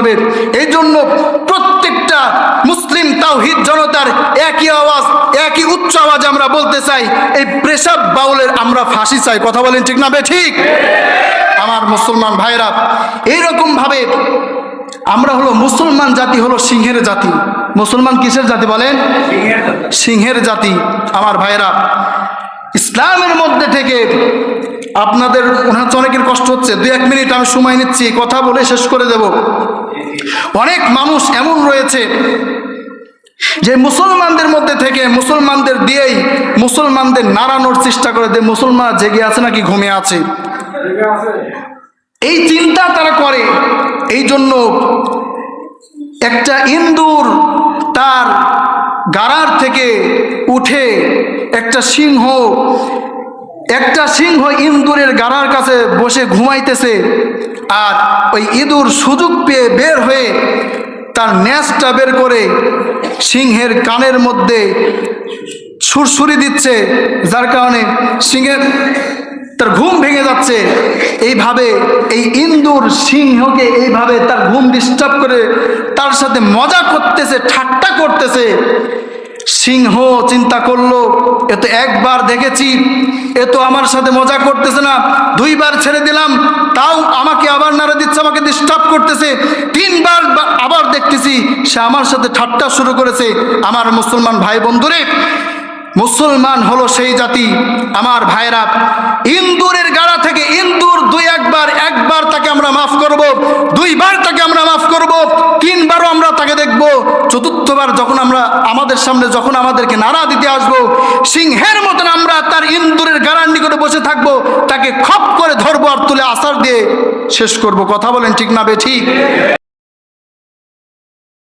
করবে। এই জন্য প্রত্যেকটা মুসলিম তাওহীদ জনতার একই আওয়াজ, একই উচ্চ আওয়াজ আমরা বলতে চাই, এই পেশাব বাউলের আমরা ফাঁসি চাই। কথা বলেন ঠিক না ঠিক? আমার মুসলমান ভাইরা, এইরকম ভাবে আমরা হলো মুসলমান জাতি, হলো সিংহের জাতি। মুসলমান কিসের জাতি বলেন? সিংহের জাতি। আমার ভাইরা, ইসলামের মধ্যে থেকে আপনাদের অনেকের কষ্ট হচ্ছে, 2-1 মিনিট আমি সময় নিচ্ছি, কথা বলে শেষ করে দেব। অনেক মানুষ এমন রয়েছে যে মুসলমানদের মধ্যে থেকে মুসলমানদের দিয়েই মুসলমানদের নাড়ানোর চেষ্টা করে, যে মুসলমান জেগে আছে নাকি ঘুমিয়ে আছে, এই চিন্তা তারা করে। এই জন্য একটা ইন্দুর তার গাড়ার থেকে উঠে একটা সিংহ ইন্দুরের গাড়ার কাছে বসে ঘুমাইতেছে, আর ওই ইঁদুর সুযোগ পেয়ে বের হয়ে তার নেজটা বের করে সিংহের কানের মধ্যে সুরসুরি দিচ্ছে, যার কারণে সিংহের তার ঘুম ভেঙে যাচ্ছে। এইভাবে এই ইন্দুর সিংহকে এইভাবে তার ঘুম ডিস্টার্ব করে তার সাথে মজা করতেছে, ঠাট্টা করতেছে। সিংহ চিন্তা করলো, এ তো একবার দেখেছি, এ তো আমার সাথে মজা করতেছে না, 2বার ছেড়ে দিলাম তাও আমাকে আবার নাড়া দিচ্ছে, আমাকে ডিস্টার্ব করতেছে, 3বার আবার দেখতেছি সে আমার সাথে ঠাট্টা শুরু করেছে। আমার মুসলমান ভাই বন্ধুরে, মুসলমান হলো সেই জাতি, আমার ভাইরা, ইন্দুরের গাড়া থেকে ইন্দুর একবার তাকে আমরা মাফ করব, 2বার তাকে আমরা মাফ করব, 3বারও আমরা তাকে দেখব, 4র্থবার যখন আমরা আমাদের সামনে যখন আমাদেরকে নাড়া দিতে আসবো, সিংহের মতন আমরা তার ইন্দুরের গাড়ার নিকটে বসে থাকবো, তাকে খপ করে ধরবো আর তুলে আছাড় দিয়ে শেষ করব। কথা বলেন ঠিক না ঠিক?